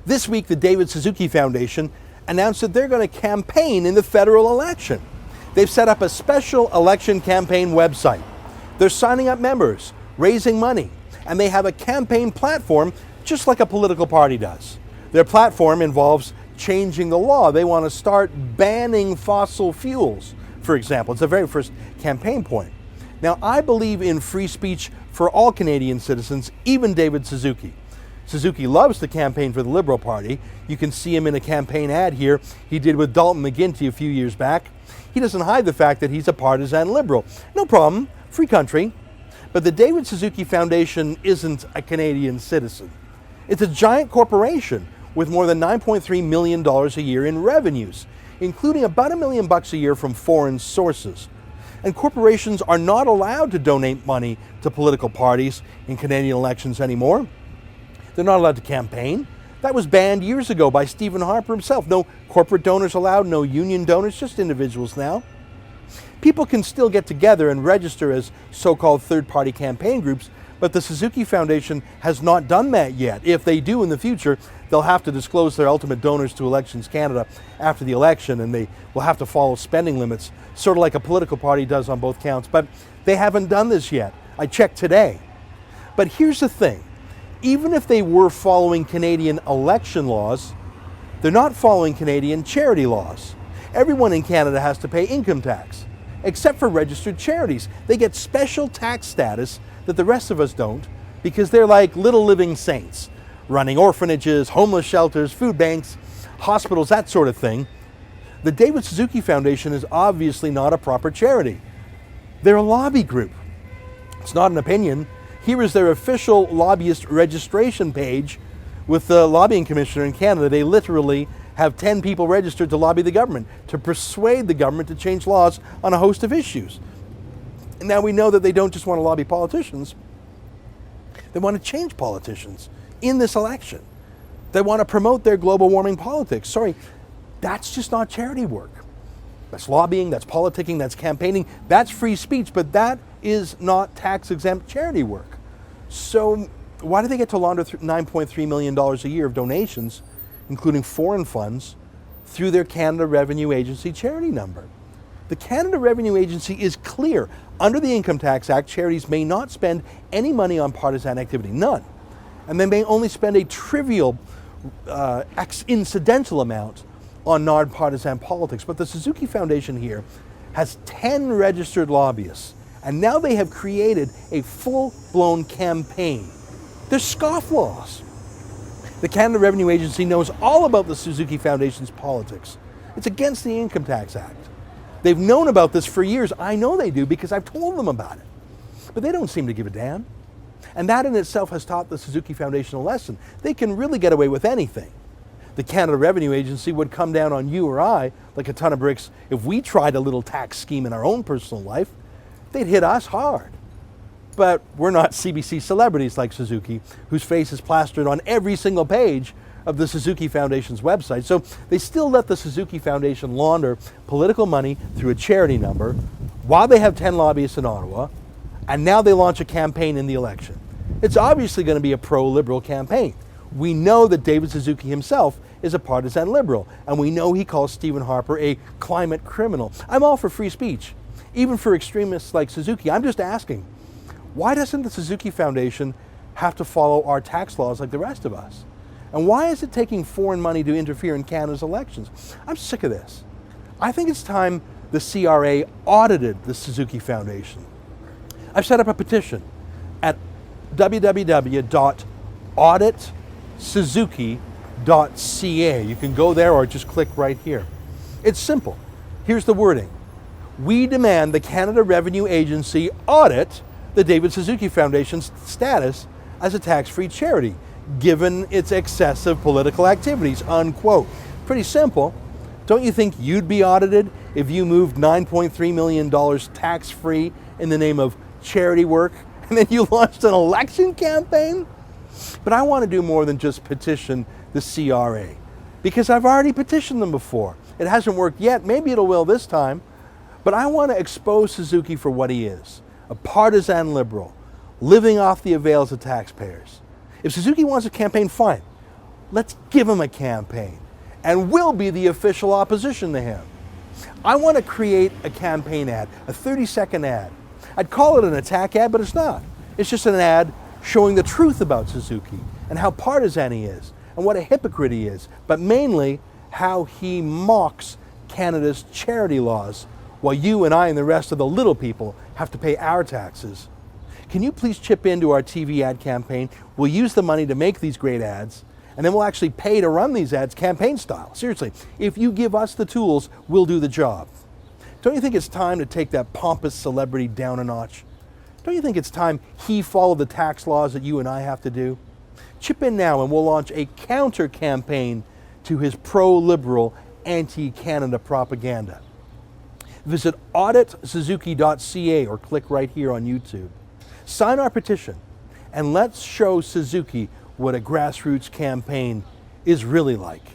This week, the David Suzuki Foundation announced that they're going to campaign in the federal election. They've set up a special election campaign website. They're signing up members, raising money, and they have a campaign platform just like a political party does. Their platform involves changing the law. They want to start banning fossil fuels, for example. It's the very first campaign point. Now, I believe in free speech for all Canadian citizens, even David Suzuki. Suzuki loves to campaign for the Liberal Party. You can see him in a campaign ad here he did with Dalton McGuinty a few years back. He doesn't hide the fact that he's a partisan Liberal. No problem, free country. But the David Suzuki Foundation isn't a Canadian citizen. It's a giant corporation with more than $9.3 million a year in revenues, including about $1 million a year from foreign sources. And corporations are not allowed to donate money to political parties in Canadian elections anymore. They're not allowed to campaign. That was banned years ago by Stephen Harper himself. No corporate donors allowed, no union donors, just individuals now. People can still get together and register as so-called third-party campaign groups, but the Suzuki Foundation has not done that yet. If they do in the future, they'll have to disclose their ultimate donors to Elections Canada after the election, and they will have to follow spending limits, sort of like a political party does on both counts. But they haven't done this yet. I checked today. But here's the thing. Even if they were following Canadian election laws, they're not following Canadian charity laws. Everyone in Canada has to pay income tax, except for registered charities. They get special tax status that the rest of us don't because they're like little living saints, running orphanages, homeless shelters, food banks, hospitals, that sort of thing. The David Suzuki Foundation is obviously not a proper charity. They're a lobby group. It's not an opinion. Here is their official lobbyist registration page with the lobbying commissioner in Canada. They literally have 10 people registered to lobby the government, to persuade the government to change laws on a host of issues. And now we know that they don't just want to lobby politicians, they want to change politicians in this election. They want to promote their global warming politics. Sorry, that's just not charity work. That's lobbying, that's politicking, that's campaigning, that's free speech, but that is not tax-exempt charity work. So why do they get to launder $9.3 million a year of donations, including foreign funds, through their Canada Revenue Agency charity number? The Canada Revenue Agency is clear. Under the Income Tax Act, charities may not spend any money on partisan activity, none. And they may only spend a trivial, incidental amount on non-partisan politics. But the Suzuki Foundation here has 10 registered lobbyists, and now they have created a full-blown campaign. They're scofflaws. The Canada Revenue Agency knows all about the Suzuki Foundation's politics. It's against the Income Tax Act. They've known about this for years. I know they do because I've told them about it. But they don't seem to give a damn. And that in itself has taught the Suzuki Foundation a lesson. They can really get away with anything. The Canada Revenue Agency would come down on you or I like a ton of bricks if we tried a little tax scheme in our own personal life. They'd hit us hard. But we're not CBC celebrities like Suzuki, whose face is plastered on every single page of the Suzuki Foundation's website. So they still let the Suzuki Foundation launder political money through a charity number while they have 10 lobbyists in Ottawa, and now they launch a campaign in the election. It's obviously going to be a pro-Liberal campaign. We know that David Suzuki himself is a partisan Liberal, and we know he calls Stephen Harper a climate criminal. I'm all for free speech, even for extremists like Suzuki. I'm just asking, why doesn't the Suzuki Foundation have to follow our tax laws like the rest of us? And why is it taking foreign money to interfere in Canada's elections? I'm sick of this. I think it's time the CRA audited the Suzuki Foundation. I've set up a petition at www.AuditSuzuki.ca. You can go there or just click right here. It's simple. Here's the wording. We demand the Canada Revenue Agency audit the David Suzuki Foundation's status as a tax-free charity, given its excessive political activities, unquote. Pretty simple. Don't you think you'd be audited if you moved $9.3 million tax-free in the name of charity work, and then you launched an election campaign? But I want to do more than just petition the CRA, because I've already petitioned them before. It hasn't worked yet. Maybe it will this time. But I want to expose Suzuki for what he is, a partisan Liberal, living off the avails of taxpayers. If Suzuki wants a campaign, fine. Let's give him a campaign, and we'll be the official opposition to him. I want to create a campaign ad, a 30-second ad. I'd call it an attack ad, but it's not. It's just an ad showing the truth about Suzuki and how partisan he is and what a hypocrite he is, but mainly how he mocks Canada's charity laws while you and I and the rest of the little people have to pay our taxes. Can you please chip into our TV ad campaign? We'll use the money to make these great ads, and then we'll actually pay to run these ads campaign style. Seriously, if you give us the tools, we'll do the job. Don't you think it's time to take that pompous celebrity down a notch? Don't you think it's time he followed the tax laws that you and I have to do? Chip in now and we'll launch a counter campaign to his pro-liberal, anti-Canada propaganda. Visit AuditSuzuki.ca or click right here on YouTube. Sign our petition and let's show Suzuki what a grassroots campaign is really like.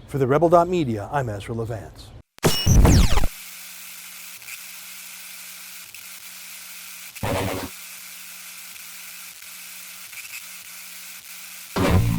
For TheRebel.media, I'm Ezra Levant.